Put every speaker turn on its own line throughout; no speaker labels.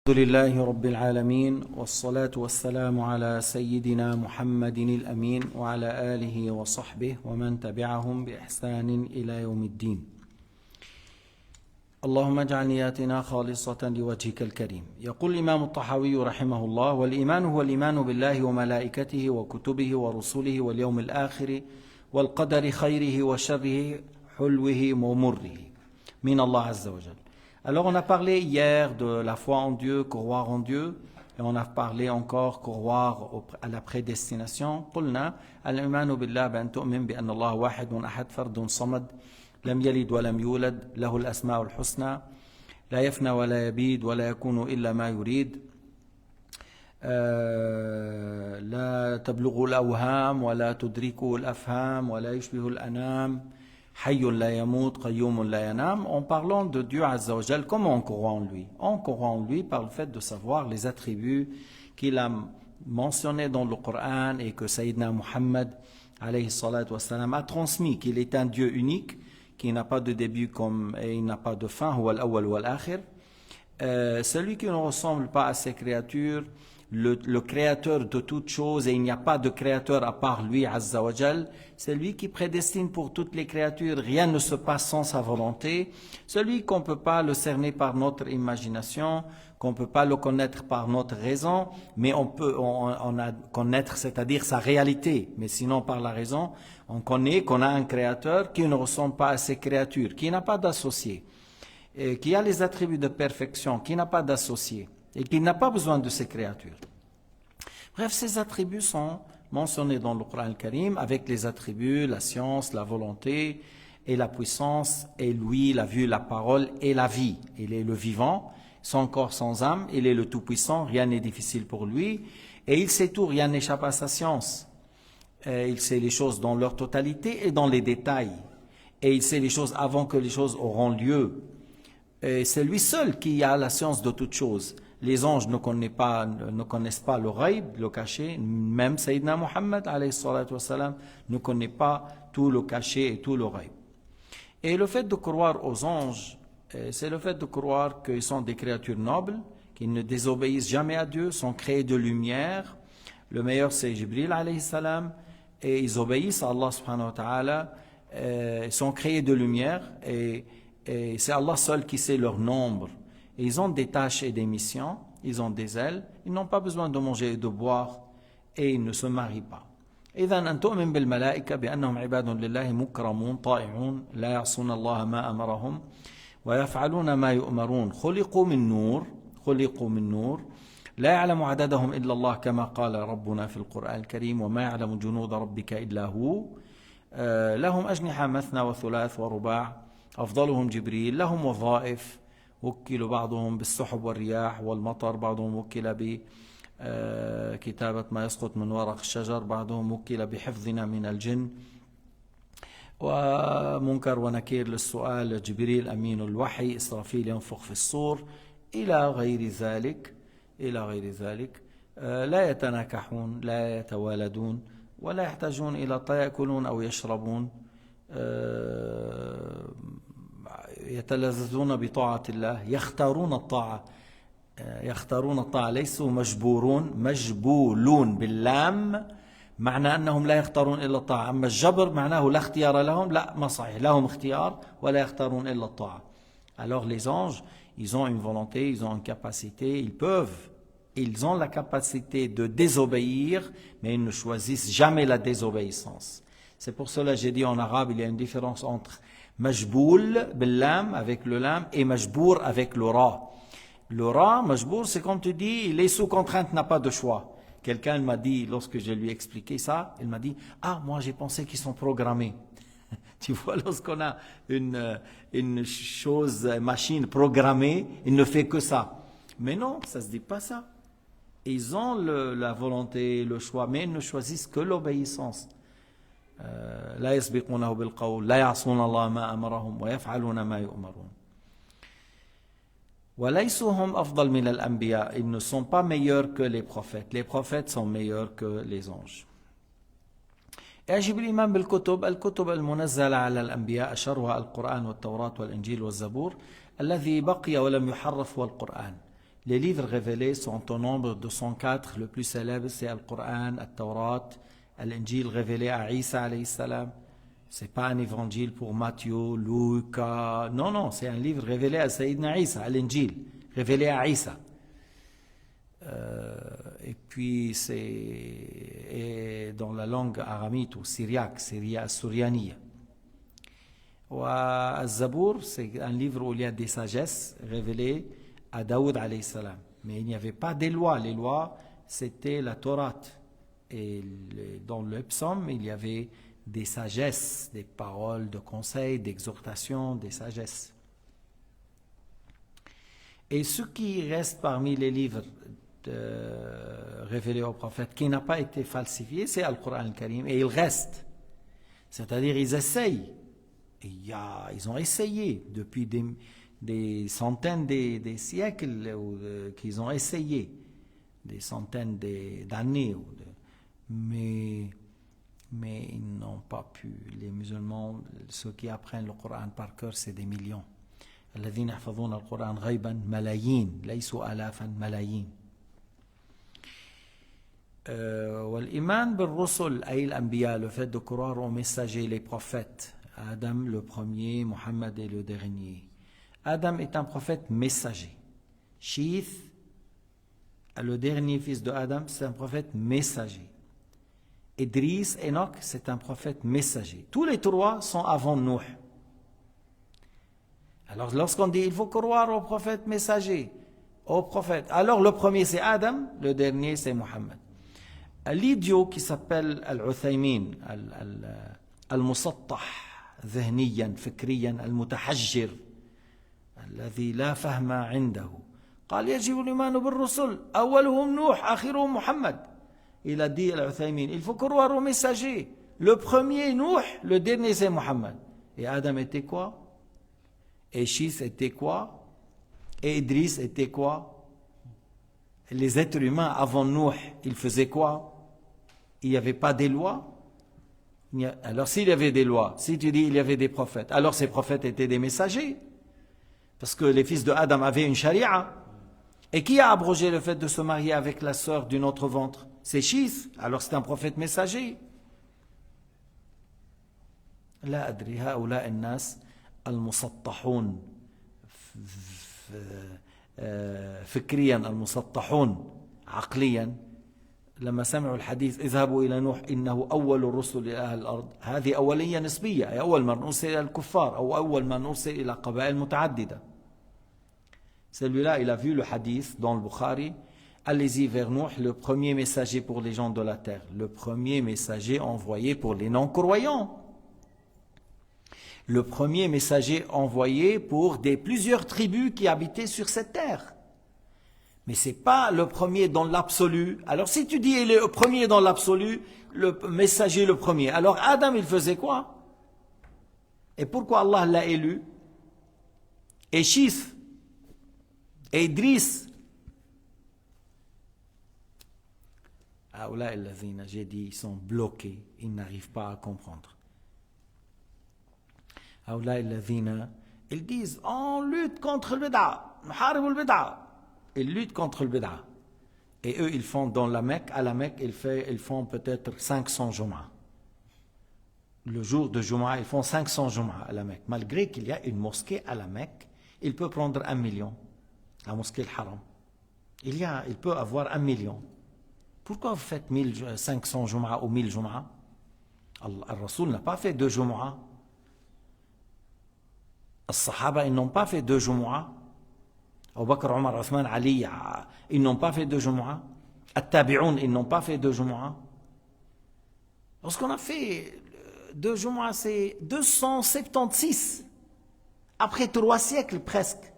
الحمد لله رب العالمين والصلاة والسلام على سيدنا محمد الأمين وعلى آله وصحبه ومن تبعهم بإحسان إلى يوم الدين. اللهم اجعل نياتنا خالصة لوجهك الكريم. يقول الإمام الطحاوي رحمه الله: والإيمان هو الإيمان بالله وملائكته وكتبه ورسله واليوم الآخر والقدر خيره وشره حلوه ومره من الله عز وجل. Alors on a parlé hier de la foi en Dieu, croire en Dieu, et on a parlé encore croire à la prédestination. قلنا الإيمان بالله بأن تؤمن بأن الله واحد أحد فرد صمد لم يلد ولم يولد له الأسماء الحسنى لا يفنى ولا يبيد ولا يكون إلا ما يريد لا تبلغ الأوهام ولا تدركه الأفهام ولا يشبه الأنام حي لا يموت قيوم لا ينام. En parlant de Dieu Azza wa Jal, comment on croit en lui? On croit en lui par le fait de savoir les attributs qu'il a mentionnés dans le Coran et que Sayyidina Muhammad alayhi salatu wassalam a transmis, qu'il est un Dieu unique, qui n'a pas de début et il n'a pas de fin, huwa al-awwal wal akhir. Celui qui ne ressemble pas à ses créatures, le créateur de toutes choses, et il n'y a pas de créateur à part lui, Azza wa Jal. C'est lui qui prédestine pour toutes les créatures, rien ne se passe sans sa volonté. Celui qu'on ne peut pas le cerner par notre imagination, qu'on ne peut pas le connaître par notre raison, mais on peut connaître, c'est-à-dire sa réalité. Mais sinon, par la raison, on connaît qu'on a un créateur qui ne ressemble pas à ses créatures, qui n'a pas d'associé, qui a les attributs de perfection, qui n'a pas d'associé, et qui n'a pas besoin de ses créatures. Bref, ces attributs sont mentionnés dans le Coran al-Karim avec les attributs, la science, la volonté et la puissance, et lui, la vue, la parole et la vie. Il est le vivant, sans corps, sans âme, il est le tout-puissant, rien n'est difficile pour lui, et il sait tout, rien n'échappe à sa science. Il sait les choses dans leur totalité et dans les détails, et il sait les choses avant que les choses auront lieu. C'est lui seul qui a la science de toutes choses. Les anges ne connaissent pas le ghaib, le caché. Même Sayyidina Muhammad alayhi salatu wassalam ne connaît pas tout le caché et tout le ghaib. Et le fait de croire aux anges, c'est le fait de croire qu'ils sont des créatures nobles, qu'ils ne désobéissent jamais à Dieu, sont créés de lumière. Le meilleur c'est Jibril alayhi salam, et ils obéissent à Allah subhanahu wa ta'ala, ils sont créés de lumière, et c'est Allah seul qui sait leur nombre. Et ils ont des tâches et des missions, ils ont des ailes, ils n'ont pas besoin de manger et de boire, et ils ne se marient pas. إذن أن تؤمن بالملائكة بأنهم عباد لله مكرمون طائعون لا يعصون الله ما أمرهم ويفعلون ما يؤمرون خلقوا من نور لا يعلم عددهم إلا الله كما قال ربنا في القرآن الكريم وما يعلم جنود ربك إلا هو لهم أجنحة مثنى وثلاث ورباع أفضلهم جبريل لهم وظائف وكلوا بعضهم بالسحب والرياح والمطر بعضهم وكل بكتابة ما يسقط من ورق الشجر بعضهم وكل بحفظنا من الجن ومنكر ونكير للسؤال جبريل أمين الوحي إسرافيل ينفخ في الصور إلى غير ذلك لا يتناكحون لا يتوالدون ولا يحتاجون إلى يأكلون أو يشربون يتلذذون بطاعة الله يختارون الطاعة ليسوا مجبولون باللام معنى أنهم لا يختارون إلا الطاعة. أما الجبر معناه لا اختيار لهم، لا ما صحيح، لهم اختيار ولا يختارون إلا الطاعة. Alors les anges, ils ont une volonté, ils ont une capacité, ils ont la capacité de désobéir, mais ils ne choisissent jamais la désobéissance. C'est pour cela que j'ai dit en arabe, il y a une différence entre majboul billam avec le lam et majbour avec le ra. Le ra, majbour, c'est comme tu dis, il est sous contrainte, n'a pas de choix. Quelqu'un m'a dit, lorsque je lui ai expliqué ça, il m'a dit, ah, moi j'ai pensé qu'ils sont programmés. Tu vois, lorsqu'on a une chose, machine programmée, il ne fait que ça. Mais non, ça ne se dit pas ça. Ils ont la volonté, le choix, mais ils ne choisissent que l'obéissance. لا يسبقونه بالقول لا يعصون الله ما أمرهم ويفعلون ما يؤمرون وليسوا هم أفضل من الأنبياء. Ils ne sont pas meilleurs que les prophètes sont meilleurs que les anges. يجب الإيمان الكتب المنزلة على الأنبياء أشهرها القرآن والتوراة والإنجيل والزبور الذي بقي ولم يحرف هو القرآن. Les livres révélés sont au nombre de 104. Le plus célèbre, c'est Al-Qur'an, Al-Tawrat, Al-Injil révélé à Isa alayhi salam. Ce n'est pas un évangile pour Matthieu, Luc. Non, non, c'est un livre révélé à Sayyidina Isa, Al-Injil, révélé à Isa. Et puis c'est dans la langue aramite ou syriaque, syrianiya. Al-Zabour, c'est un livre où il y a des sagesses révélées à Daoud alayhi salam. Mais il n'y avait pas des lois. Les lois, c'était la Torah. Et dans le psaume, il y avait des sagesses, des paroles de conseil, d'exhortation, des sagesses. Et ce qui reste parmi les livres révélés au prophète, qui n'a pas été falsifié, c'est Al-Qur'an al-Karim. Et il reste. C'est-à-dire, ils essayent. Et ils ont essayé depuis des centaines des siècles qu'ils ont essayé, des centaines d'années. Mais ils n'ont pas pu. Les musulmans, ceux qui apprennent le Coran par cœur, c'est des millions. الذين يحفظون القرآن غيبا ملايين ليسوا آلافا ملايين. والإيمان بالرسل أي الأنبياء, le fait de croire aux messagers, les prophètes. Adam le premier, Mohammed est le dernier. Adam est un prophète messager. Shith, le dernier fils de Adam, c'est un prophète messager. Idris, Enoch, c'est un prophète messager. Tous les trois sont avant Nuh. Alors lorsqu'on dit il faut croire au prophète messager, au prophète, alors le premier c'est Adam, le dernier c'est Mohammed. L'idiot qui s'appelle Al-Uthaymin, Al-Musattah, ذهنيا فكريا المتحجر الذي لا فهم عنده قال يجب الإيمان بالرسل أولهم نوح آخرهم محمد. Il a dit Al-Uthaymin, il faut croire aux messagers. Le premier Nuh, le dernier c'est Mohammed. Et Adam était quoi? Et Shith était quoi? Et Idris était quoi? Les êtres humains avant Nuh, ils faisaient quoi? Il n'y avait pas des lois? Alors s'il y avait des lois, si tu dis il y avait des prophètes, alors ces prophètes étaient des messagers. Parce que les fils de Adam avaient une charia. Et qui a abrogé le fait de se marier avec la sœur d'une autre ventre? C'est Shith, alors c'est un prophète messager. لا أدري هؤلاء الناس المسطحون فكريا المسطحون عقليا لما سمعوا الحديث اذهبوا إلى نوح إنه أول الرسل إلى أهل الأرض, هذه أولية نسبية, أي أول من أرسل إلى الكفار أو أول من أرسل إلى قبائل متعددة. Celui-là, il a vu le hadith dans le Bukhari. Allez-y vers Nuh, le premier messager pour les gens de la terre, le premier messager envoyé pour les non-croyants, le premier messager envoyé pour plusieurs tribus qui habitaient sur cette terre. Mais ce n'est pas le premier dans l'absolu. Alors si tu dis il est le premier dans l'absolu, le messager le premier, alors Adam il faisait quoi? Et pourquoi Allah l'a élu? Et Shith et Idris. J'ai dit, ils sont bloqués, ils n'arrivent pas à comprendre. Ils disent, on lutte contre le bid'a, ils luttent contre le bid'a. Et eux, ils font dans la Mecque, à la Mecque, ils font peut-être 500 Jumu'ah. Le jour de Jumu'ah, ils font 500 Jumu'ah à la Mecque. Malgré qu'il y a une mosquée à la Mecque, il peut prendre 1 million. La mosquée al-Haram. Il peut avoir 1 million. Pourquoi vous faites 500 Jumu'ah ou 1000 Jumu'ah? Al-Rasoul n'a pas fait 2 Jumu'ah. As-Sahaba, ils n'ont pas fait 2 Jumu'ah. Abu Bakr, Omar, Othman, Ali, ils n'ont pas fait 2 Jumu'ah. At-Tabi'un, ils n'ont pas fait 2 Jumu'ah. Lorsqu'on a fait 2 Jumu'ah, c'est 276. Après 3 siècles presque.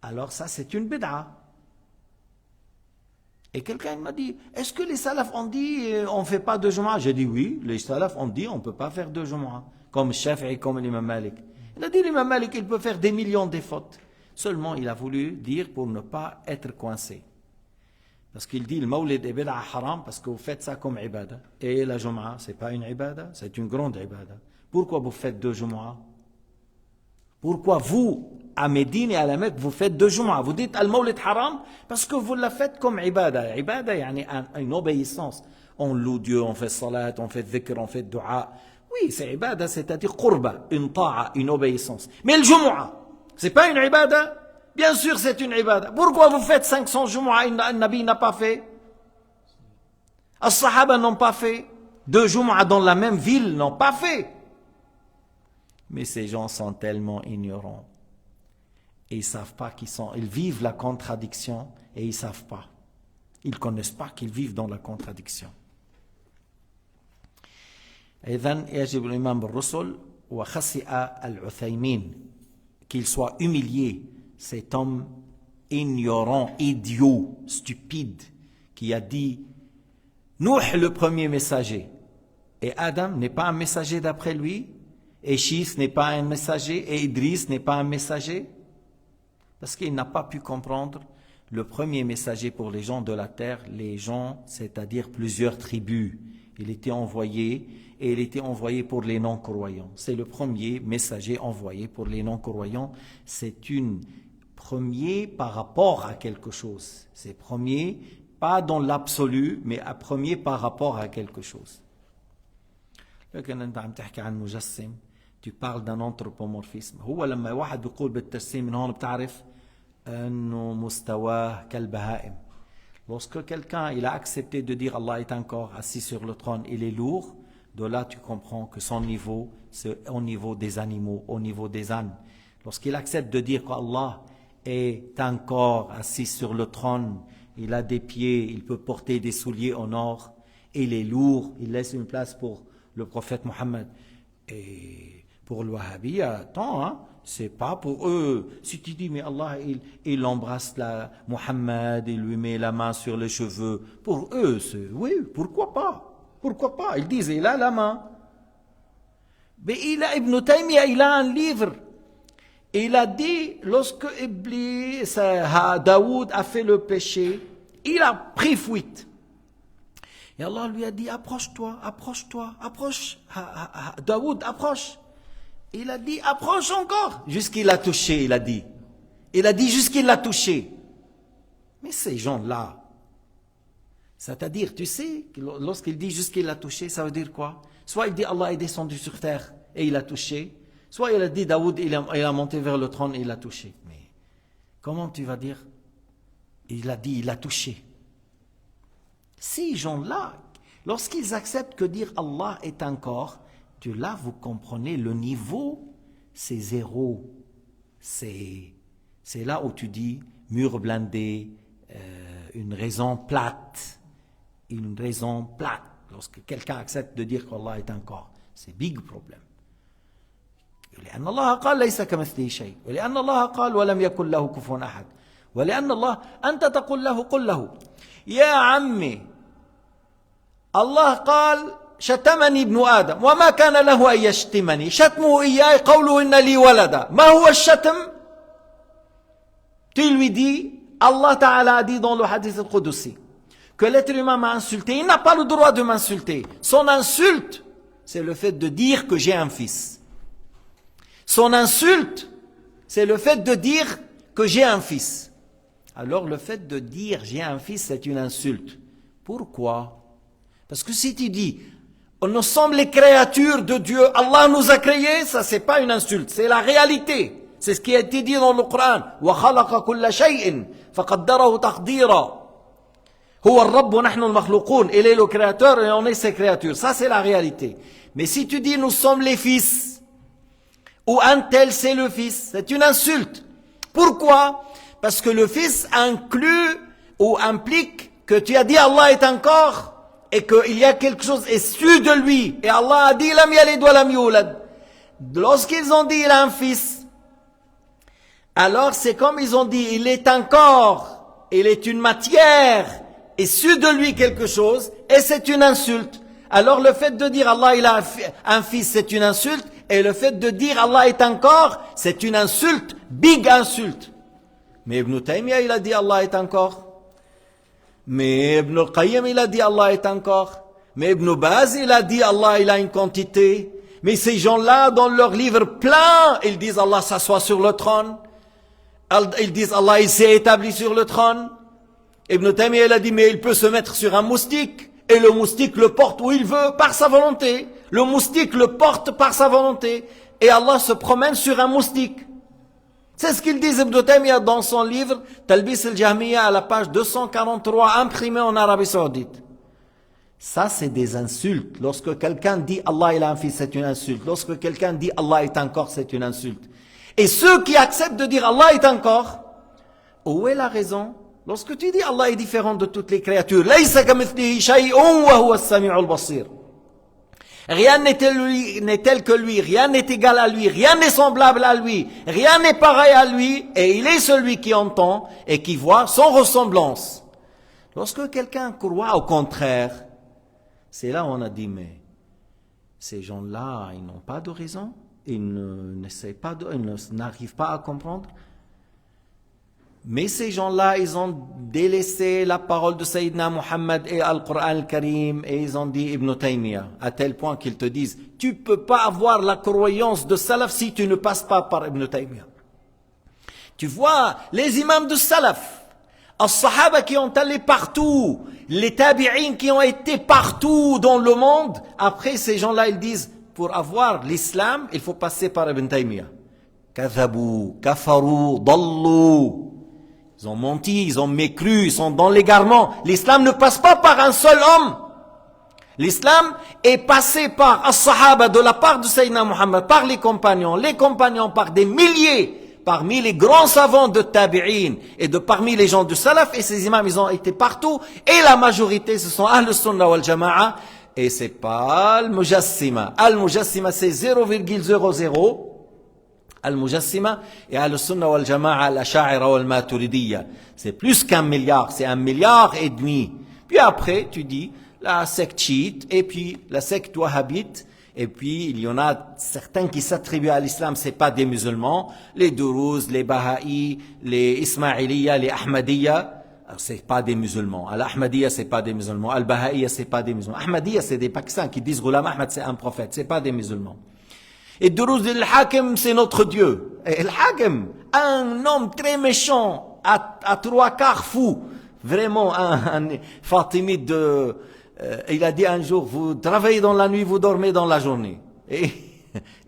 Alors ça, c'est une bid'a. Et quelqu'un m'a dit, est-ce que les salafs ont dit on ne fait pas de Jumu'ah? J'ai dit oui, les salafs ont dit on ne peut pas faire de Jumu'ah. Comme Shafi'i, comme l'imam Malik. Il a dit l'imam Malik, il peut faire des millions de fautes. Seulement, il a voulu dire pour ne pas être coincé. Parce qu'il dit le mawlid est bid'a haram parce que vous faites ça comme ibada. Et la Jumu'ah, ce n'est pas une ibada, c'est une grande ibada. Pourquoi vous faites 2 Jumu'ah? Pourquoi vous, à Médine et à la Mecque, vous faites 2 Jumu'ah? Vous dites Al-Mawlid Haram parce que vous la faites comme ibada. Ibada, yani une obéissance. On loue Dieu, on fait salat, on fait dhikr, on fait dua. Oui, c'est ibada, c'est-à-dire qurba, une ta'a, une obéissance. Mais le Jumu'ah, c'est pas une ibada? Bien sûr, c'est une ibada. Pourquoi vous faites 500 Jumu'ah et le Nabi n'a pas fait? As-Sahaba n'ont pas fait. 2 Jumu'ah dans la même ville n'ont pas fait. Mais ces gens sont tellement ignorants. Et ils ne savent pas ils vivent la contradiction et ils ne savent pas. Ils ne connaissent pas qu'ils vivent dans la contradiction. إذن يجب الإيمان بالرسل وخسئ العثيمين qu'il soit humilié, cet homme ignorant, idiot, stupide, qui a dit Nouh le premier messager, et Adam n'est pas un messager d'après lui, et Shis n'est pas un messager, et Idris n'est pas un messager, parce qu'il n'a pas pu comprendre le premier messager pour les gens de la terre, les gens, c'est-à-dire plusieurs tribus. Il était envoyé, et il était envoyé pour les non-croyants. C'est le premier messager envoyé pour les non-croyants. C'est une premier par rapport à quelque chose. C'est premier, pas dans l'absolu, mais à premier par rapport à quelque chose. لكن أنت عم تحكي عن مجسم. Tu parles d'un anthropomorphisme. هو لما واحد بيقول بالتجسيم من هون بتعرف أنه مستواه كالبهائم. Lorsque quelqu'un il a accepté de dire Allah est encore assis sur le trône, il est lourd, de là tu comprends que son niveau c'est au niveau des animaux, au niveau des ânes. Lorsqu'il accepte de dire qu'Allah est encore assis sur le trône, il a des pieds, il peut porter des souliers en or, il est lourd, il laisse une place pour le prophète Mohammed. Et pour le Wahhabi, attends, hein, c'est pas pour eux. Si tu dis, mais Allah, il embrasse Mohammed, il lui met la main sur les cheveux. Pour eux, c'est, oui, pourquoi pas? Pourquoi pas? Ils disent, il a la main. Mais Ibn Taymiyyah, il a un livre. Il a dit, lorsque Iblis, Daoud a fait le péché, il a pris fuite. Et Allah lui a dit, approche-toi, approche. Daoud, approche. Il a dit, approche encore. Jusqu'il l'a touché, il a dit. Il a dit jusqu'il l'a touché. Mais ces gens-là, c'est-à-dire, tu sais, lorsqu'il dit jusqu'il l'a touché, ça veut dire quoi? Soit il dit Allah est descendu sur terre et il a touché, soit il a dit Daoud, il a monté vers le trône et il a touché. Mais comment tu vas dire? Il a dit, il a touché. Ces gens-là, lorsqu'ils acceptent que dire Allah est un corps, de là vous comprenez le niveau, c'est zéro. C'est là où tu dis mur blindé, une raison plate. Une raison plate. Lorsque quelqu'un accepte de dire qu'Allah est un corps, c'est big problème. لأن الله قال ليس كمثله شيء ولأن الله قال ولم يكن له كفوا أحد ولأن الله أنت تقول له قل له يا عمي الله قال شتمني ابن آدم وما كان له أن يشتمني شتمه إياي قوله إن لي ولدا ما هو الشتم Tu lui dis Allah Ta'ala a dit dans le hadith al-Qudsi que l'être humain m'a insulté, il n'a pas le droit de m'insulter. Son insulte, c'est le fait de dire que j'ai un fils. Son insulte, c'est le fait de dire que j'ai un fils. Alors le fait de dire j'ai un fils, c'est une insulte. Pourquoi? Parce que si tu dis nous sommes les créatures de Dieu, Allah nous a créés, ça c'est pas une insulte, c'est la réalité. C'est ce qui a été dit dans le Coran. وَخَلَقَ كُلَّ شَيْءٍ فَقَدَّرَهُ تَقْدِيرًا هو الرب ونحن المخلوقون. Il est le créateur et on est ses créatures. Ça c'est la réalité. Mais si tu dis nous sommes les fils, ou un tel c'est le fils, c'est une insulte. Pourquoi? Parce que le fils inclut ou implique que tu as dit Allah est un corps et qu'il y a quelque chose issu de lui. Et Allah a dit lam yalid wa lam yulad. Lorsqu'ils ont dit il a un fils, alors c'est comme ils ont dit il est un corps, il est une matière, issu de lui quelque chose, et c'est une insulte. Alors le fait de dire Allah il a un fils, c'est une insulte, et le fait de dire Allah est un corps, c'est une insulte, big insulte. Mais Ibn Taymiyyah il a dit Allah est un corps. Mais Ibn al-Qayyim il a dit Allah est un corps. Mais Ibn Baz il a dit Allah il a une quantité. Mais ces gens-là, dans leurs livres pleins, ils disent Allah s'assoit sur le trône. Ils disent Allah il s'est établi sur le trône. Ibn Taymiyyah a dit mais il peut se mettre sur un moustique et le moustique le porte où il veut par sa volonté. Le moustique le porte par sa volonté et Allah se promène sur un moustique. C'est ce qu'il dit Ibn Taymiyyah dans son livre Talbis al-Jahmiyya à la page 243 imprimé en Arabie Saoudite. Ça c'est des insultes. Lorsque quelqu'un dit Allah il a un fils, c'est une insulte. Lorsque quelqu'un dit Allah est un corps, c'est une insulte. Et ceux qui acceptent de dire Allah est un corps, où est la raison? Lorsque tu dis Allah est différent de toutes les créatures, rien n'est tel que lui, rien n'est égal à lui, rien n'est semblable à lui, rien n'est pareil à lui, et il est celui qui entend et qui voit sans ressemblance. Lorsque quelqu'un croit au contraire, c'est là où on a dit, mais ces gens-là, ils n'ont pas de raison, ils n'arrivent pas à comprendre. Mais ces gens-là, ils ont délaissé la parole de Sayyidina Muhammad et Al-Qur'an al-Karim et ils ont dit Ibn Taymiyyah, à tel point qu'ils te disent, tu peux pas avoir la croyance de Salaf si tu ne passes pas par Ibn Taymiyyah. Tu vois, les imams de Salaf, as-Sahaba qui ont allé partout, les tabi'in qui ont été partout dans le monde, après ces gens-là, ils disent, pour avoir l'islam, il faut passer par Ibn Taymiyyah. Kathabou, kafarou, dallou. Ils ont menti, ils ont mécru, ils sont dans l'égarement. L'islam ne passe pas par un seul homme. L'islam est passé par as-Sahaba de la part de Sayyidina Muhammad, par les compagnons par des milliers, parmi les grands savants de Tabi'in et parmi les gens du Salaf, et ces imams, ils ont été partout, et la majorité, ce sont Ahl-Sunnah wal Jama'a, et c'est pas Al-Mujassima. Al-Mujassima, c'est 0,00. Al-Mujassima et Al-Sunnah wal Jama'a, Al-Asha'ira wal Maturidiyya. C'est plus qu'1 milliard, c'est 1,5 milliard. Puis après, tu dis la secte chiite et puis la secte wahhabite. Et puis, il y en a certains qui s'attribuent à l'islam, c'est pas des musulmans. Les Dourouz, les Baha'i, les Ismaïliya, les Ahmadiyya. C'est pas des musulmans. Al-Ahmadiyya, c'est pas des musulmans. Al-Baha'iyya, c'est pas des musulmans. Ahmadiyya, c'est des Pakistans qui disent Ghulam Ahmad, c'est un prophète. C'est pas des musulmans. Et Dourouz al-Hakim, c'est notre Dieu. Et al-Hakim, un homme très méchant, à 3/4 fou. Vraiment, un Fatimide de... il a dit un jour, vous travaillez dans la nuit, vous dormez dans la journée. Et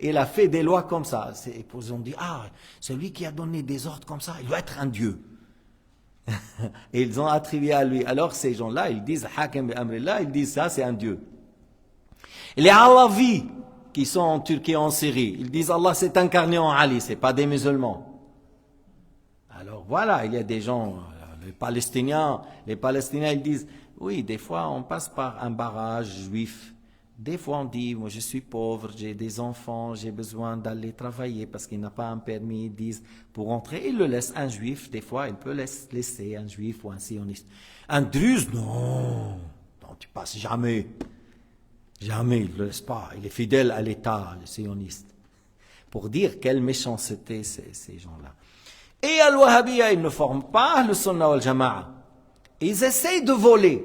il a fait des lois comme ça. Ils ont dit, celui qui a donné des ordres comme ça, il doit être un Dieu. Et ils ont attribué à lui. Alors ces gens-là, ils disent, Hakim et Amrillah, ils disent ça, c'est un Dieu. Les Alavis, qui sont en Turquie et en Syrie, ils disent Allah s'est incarné en Ali, c'est pas des musulmans. Alors voilà, il y a des gens, les Palestiniens, ils disent, oui, des fois on passe par un barrage juif. Des fois on dit, moi je suis pauvre, j'ai des enfants, j'ai besoin d'aller travailler parce qu'il n'a pas un permis. Ils disent, pour rentrer, ils le laissent. Un juif, des fois, il peut laisser un juif ou un sioniste. Un druze, non, tu passes jamais. Jamais, il ne le laisse pas. Il est fidèle à l'État, le sioniste. Pour dire quelle méchanceté ces gens-là. Et Al-Wahhabiyya, ils ne forment pas le Sunnah wal Jama'a. Ils essayent de voler.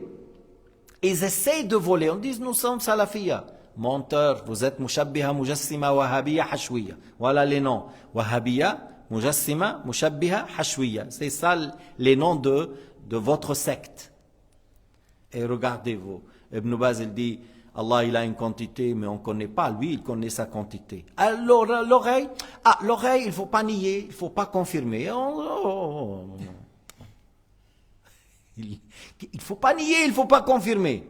On dit, nous sommes salafiyya. Menteurs, vous êtes mushabbiha, mujassima, wahhabiyya, hashwiyya. Voilà les noms. Wahhabiyya, mujassima, mushabbiha, hashwiyya. C'est ça les noms de votre secte. Et regardez-vous. Ibn Baz, il dit, Allah, il a une quantité, mais on ne connaît pas. Lui, il connaît sa quantité. Alors, l'oreille, il ne faut pas nier, il ne faut pas confirmer. Il ne faut pas nier, il ne faut pas confirmer.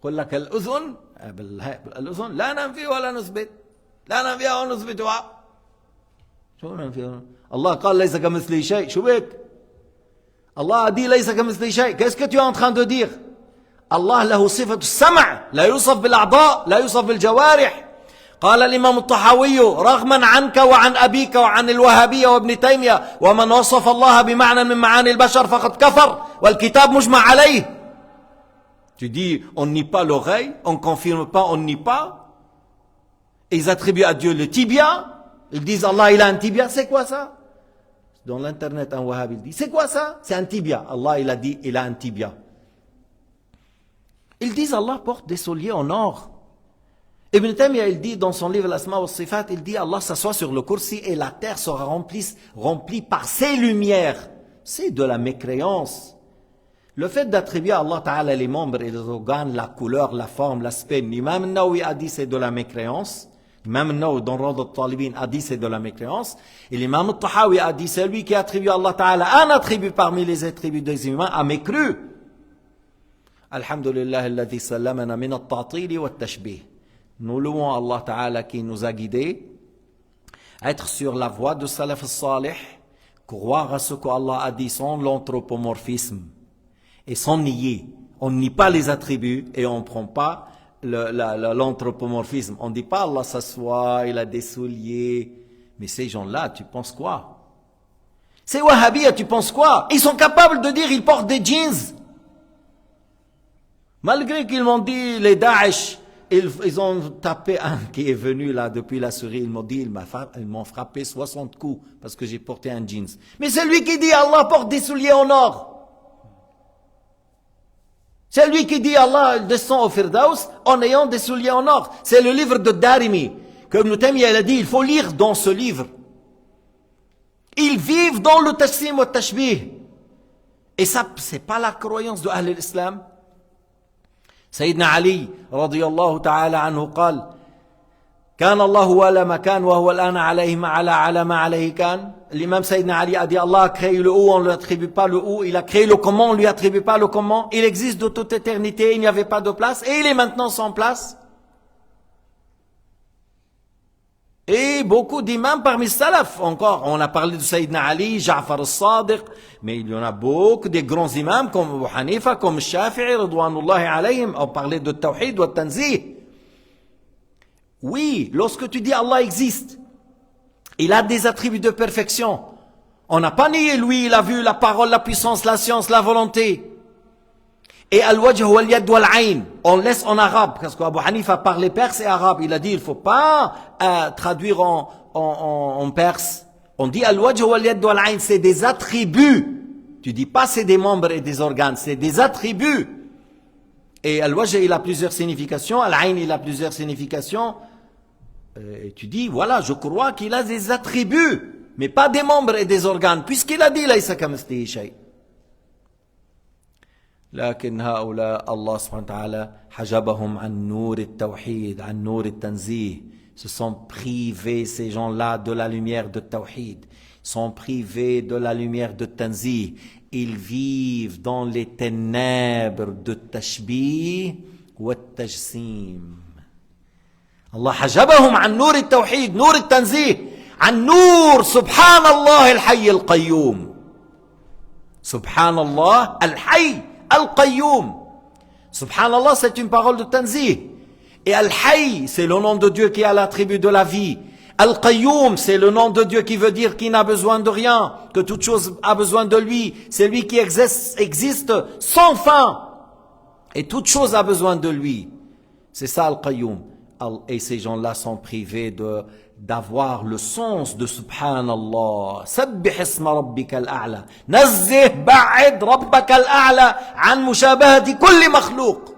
قل لك الأذن لا ننفي ولا نثبت لا ننفيها ونثبتها. شو ننفيها؟ الله قال ليس كمثله شيء. شو بك؟ الله dit ليس كمثله شيء. Qu'est-ce que tu es en train de dire? الله له صفة السمع لا يوصف بالأعضاء لا يوصف بالجوارح. قال الإمام الطحاوي رغما عنك وعن أبيك وعن الوهابية وابن تيمية ومن وصف الله بمعنى من معاني البشر فقد كفر والكتاب مجمع عليه. Tu dis, on nie pas l'oreille, on confirme pas, on nie pas. Et ils attribuent à Dieu le tibia. Ils disent Allah il a un tibia. C'est quoi ça? Dans l'internet un wahhabi dit, c'est quoi ça? C'est un tibia. Allah il a dit, il a un tibia. Ils disent Allah porte des souliers en or.
Ibn Taymiyyah, il dit dans son livre Al-Asma wa Sifat, il dit Allah s'assoit sur le kursi et la terre sera remplie par ses lumières. C'est de la mécréance. Le fait d'attribuer à Allah Ta'ala les membres et les organes, la couleur, la forme, l'aspect, l'imam Nawawi a dit c'est de la mécréance. L'imam Nawawi dans Rawd al-Talibin a dit c'est de la mécréance. Et l'imam al-Tahawi a dit c'est lui qui attribue à Allah Ta'ala un attribut parmi les attributs des humains a mécru. Alhamdulillah alladhi sallamana min at-ta'tili wa at-tashbih. Nous louons Allah Ta'ala qui nous a guidés à être sur la voie de Salaf al-Salih, croire à ce qu'Allah a dit sans l'anthropomorphisme et sans nier. On nie pas les attributs et on ne prend pas l'anthropomorphisme. On ne dit pas Allah s'assoit, il a des souliers. Mais ces gens-là, tu penses quoi? Ces wahhabis, tu penses quoi? Ils sont capables de dire ils portent des jeans. Malgré qu'ils m'ont dit, les Daesh, ils ont tapé un qui est venu là depuis la Syrie, ils m'ont dit, ils m'ont frappé 60 coups parce que j'ai porté un jeans. Mais c'est lui qui dit Allah porte des souliers en or. C'est lui qui dit Allah descend au Firdaus en ayant des souliers en or. C'est le livre de Darimi. Comme Ibn Taymiyyah a dit, il faut lire dans ce livre. Ils vivent dans le Tashsim ou Tashbih. Et ça, c'est pas la croyance de Ahl al-Islam. سيدنا علي رضي الله تعالى عنه قال كان الله ولا مكان وهو الآن على ما عليه كان. L'imam Sayyidina Ali a dit Allah a créé le où, on ne lui attribue pas le où. Il a créé le comment, on ne lui attribue pas le comment. Il existe de toute éternité, il n'y avait pas de place et il est maintenant sans place. Et beaucoup d'imams parmi les salaf, encore, on a parlé de Sayyidina Ali, Ja'far al-Sadiq, mais il y en a beaucoup des grands imams comme Abu Hanifa, comme Shafi'i, Ridwanullahi alayhim, on parlait de Tawhid wa Tanzih. Oui, lorsque tu dis Allah existe, il a des attributs de perfection. On n'a pas nié lui, il a vu la parole, la puissance, la science, la volonté. Et al-wajh wal-yad wal-ayn, on laisse en arabe, parce qu'Abu Hanifa parlait perse et arabe. Il a dit, il faut pas traduire en perse. On dit al-wajh wal-yad wal-ayn, c'est des attributs. Tu dis pas c'est des membres et des organes, c'est des attributs. Et al-wajh, il a plusieurs significations, al-ayn, il a plusieurs significations. Et tu dis, voilà, je crois qu'il a des attributs, mais pas des membres et des organes, puisqu'il a dit, laysa kamithlihi shay'. لكن هؤلاء الله سبحانه وتعالى حجبهم عن نور التوحيد عن نور التنزيه. Se sont privés ces gens-là de la lumière de Tawhid, sont privés de la lumière de Tanzih. Ils vivent dans les ténèbres de Tashbih wa Tajsim. Allah حجبهم عن نور التوحيد نور التنزيه عن نور سبحان الله الحي القيوم. سبحان الله الحي Al-Qayyum. Subhanallah, c'est une parole de Tanzih. Et Al-Hayy, c'est le nom de Dieu qui a l'attribut de la vie. Al-Qayyum, c'est le nom de Dieu qui veut dire qu'il n'a besoin de rien, que toute chose a besoin de lui. C'est lui qui existe sans fin. Et toute chose a besoin de lui. C'est ça Al-Qayyum. Et ces gens-là sont privés d'avoir le sens de Subhanallah. Sabbih isma rabbika al-a'la. Nazzih ba'id rabbaka al-a'la an mushabahati kulli makhlouq.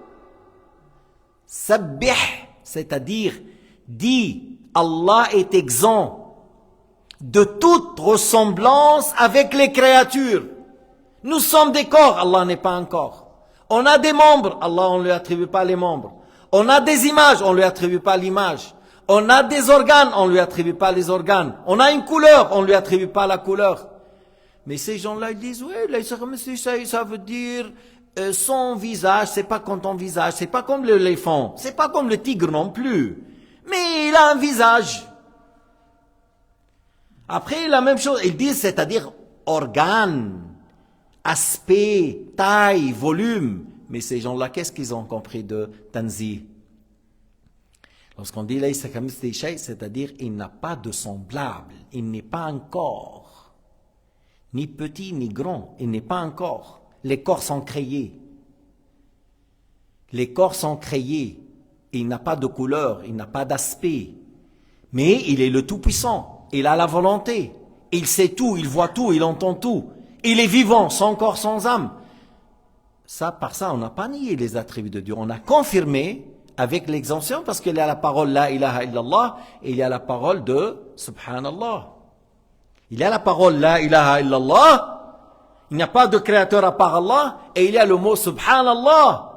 Sabbih, c'est-à-dire, dit, Allah est exempt de toute ressemblance avec les créatures. Nous sommes des corps, Allah n'est pas un corps. On a des membres, Allah on ne lui attribue pas les membres. On a des images, on ne lui attribue pas l'image. On a des organes, on ne lui attribue pas les organes. On a une couleur, on ne lui attribue pas la couleur. Mais ces gens-là, ils disent, oui, ça veut dire son visage, c'est pas comme ton visage, c'est pas comme l'éléphant, c'est pas comme le tigre non plus. Mais il a un visage. Après, la même chose, ils disent, c'est-à-dire organe, aspect, taille, volume. Mais ces gens-là, qu'est-ce qu'ils ont compris de Tanzih? Lorsqu'on dit laysa kamithlihi shay', c'est-à-dire il n'a pas de semblable, il n'est pas un corps, ni petit ni grand, il n'est pas un corps. Les corps sont créés. Les corps sont créés. Il n'a pas de couleur, il n'a pas d'aspect. Mais il est le Tout-Puissant, il a la volonté, il sait tout, il voit tout, il entend tout. Il est vivant, sans corps, sans âme. Ça, par ça, on n'a pas nié les attributs de Dieu. On a confirmé avec l'exemption parce qu'il y a la parole La ilaha illallah et il y a la parole de Subhanallah. Il y a la parole La ilaha illallah, il n'y a pas de créateur à part Allah, et il y a le mot Subhanallah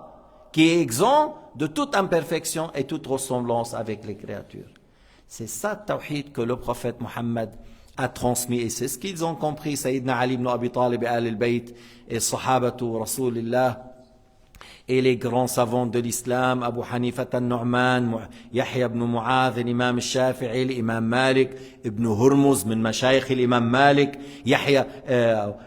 qui est exempt de toute imperfection et toute ressemblance avec les créatures. C'est ça le tawhid que le prophète Mohammed a transmis et c'est ce qu'ils ont compris, Sayyidina Ali ibn Abi Talib et Al-Bayt et Sahabatu Rasulillah et les grands savants de l'islam, Abu Hanifa al-Nu'man, Yahya ibn Mu'adh, l'imam al-Shafi'i, l'imam Malik, ibn Hurmuz, min mashayikh l'imam Malik, Yahya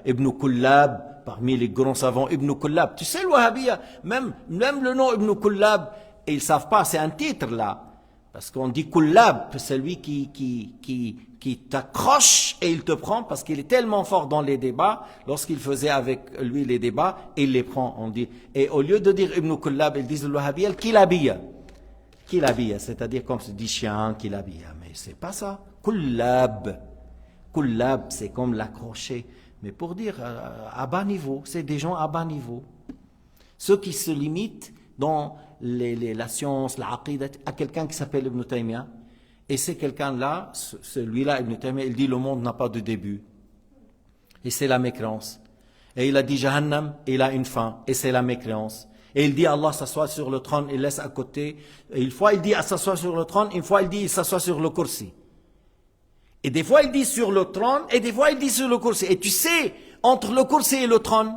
ibn Kullab, parmi les grands savants, ibn Kullab. Tu sais, le Wahhabiyya, même le nom ibn Kullab, ils ne savent pas, c'est un titre là. Parce qu'on dit Kullab, c'est celui qui t'accroche et il te prend parce qu'il est tellement fort dans les débats. Lorsqu'il faisait avec lui les débats, il les prend. On dit, et au lieu de dire Ibn Kullab, ils disent le Wahhabiyya, Kilabiyya. Kilabiyya, c'est-à-dire comme se dit chien, Kilabiyya. Mais c'est pas ça. Kullab. Kullab, c'est comme l'accrocher. Mais pour dire à bas niveau, c'est des gens à bas niveau. Ceux qui se limitent dans la science, l'aqidah, à quelqu'un qui s'appelle Ibn Taymiyyah. Et c'est quelqu'un-là, celui-là, Ibn Taymiyyah, il dit le monde n'a pas de début. Et c'est la mécréance. Et il a dit Jahannam, et il a une fin. Et c'est la mécréance. Et il dit Allah s'assoit sur le trône, il laisse à côté. Et une fois il dit s'assoit sur le trône, une fois il dit il s'assoit sur le kursi. Et des fois il dit sur le trône, et des fois il dit sur le kursi. Et tu sais, entre le kursi et le trône,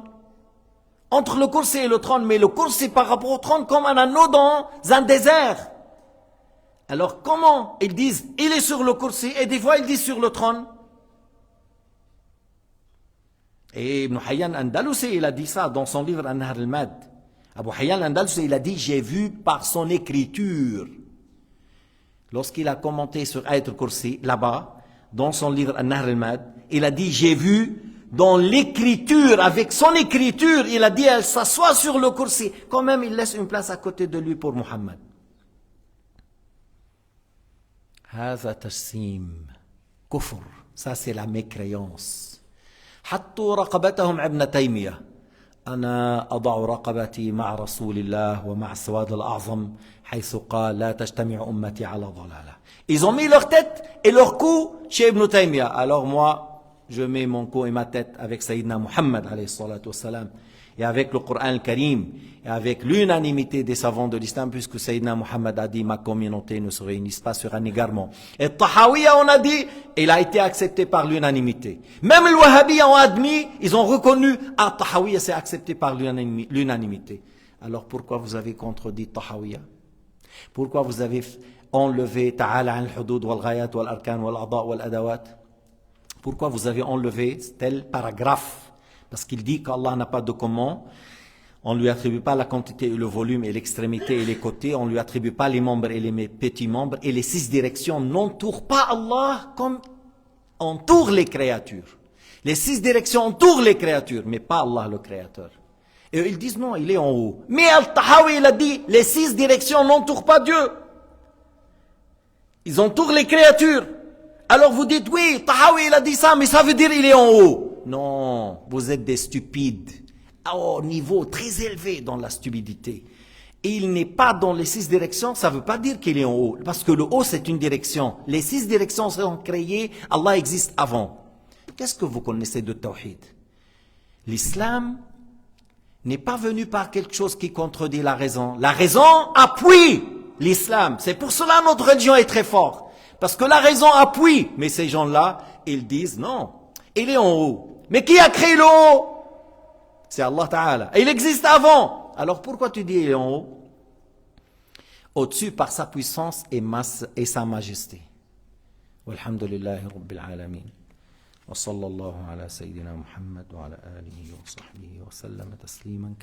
mais le kursi par rapport au trône comme un anneau dans un désert. Alors comment ils disent il est sur le kursi et des fois ils disent sur le trône? Et Ibn Hayyan Andalusi il a dit ça dans son livre An-Nahr al-Mad. Abu Hayyan Andalusi il a dit j'ai vu par son écriture. Lorsqu'il a commenté sur Ayat al-Kursi là-bas dans son livre An-Nahr al-Mad, il a dit j'ai vu dans l'écriture, avec son écriture, il a dit elle s'assoit sur le kursi. Quand même, il laisse une place à côté de lui pour Muhammad. هذا تجسيم كفر. Ça c'est la mécréance. حطوا رقبتهم ابن تيمية. أنا أضع رقبتي مع رسول الله ومع السواد الأعظم حيث قال لا تجتمع أمتي على ضلالة. Ils ont mis leur tête et leur cou chez Ibn Taymiyyah. Alors moi, je mets mon cou et ma tête avec Sayyidina Muhammad alayhi salatu wassalam, et avec le Coran al-Karim, et avec l'unanimité des savants de l'islam, puisque Sayyidina Muhammad a dit ma communauté ne se réunisse pas sur un égarement. Et Tahawiyya, on a dit, il a été accepté par l'unanimité. Même les Wahhabiyya ont admis, ils ont reconnu, Tahawiyya c'est accepté par l'unanimité. Alors pourquoi vous avez contredit Tahawiyya? Pourquoi vous avez enlevé Ta'ala al-hudud wal-ghayat wal-arkan wal-a'da wal-adawat? Pourquoi vous avez enlevé tel paragraphe? Parce qu'il dit qu'Allah n'a pas de comment, on ne lui attribue pas la quantité et le volume et l'extrémité et les côtés, on ne lui attribue pas les membres et les petits membres, et les 6 directions n'entourent pas Allah comme entourent les créatures. Les 6 directions entourent les créatures, mais pas Allah le créateur. Et ils disent non, il est en haut. Mais Al-Tahawi, il a dit, les 6 directions n'entourent pas Dieu. Ils entourent les créatures. Alors vous dites, oui, Tahawi il a dit ça, mais ça veut dire il est en haut. Non, vous êtes des stupides, au niveau très élevé dans la stupidité. Et il n'est pas dans les 6 directions, ça ne veut pas dire qu'il est en haut. Parce que le haut, c'est une direction. Les 6 directions sont créées, Allah existe avant. Qu'est-ce que vous connaissez de Tawhid? L'islam n'est pas venu par quelque chose qui contredit la raison. La raison appuie l'islam. C'est pour cela que notre religion est très forte. Parce que la raison appuie. Mais ces gens-là, ils disent non, il est en haut. Mais qui a créé le haut? C'est Allah Ta'ala. Et il existe avant. Alors pourquoi tu dis il est en haut? Au-dessus par sa puissance et sa majesté. Walhamdulillahi Rabbil Alamin. Wa sallallahu ala Sayyidina Muhammad wa ala alihi wa sahbihi wa sallam tasliman.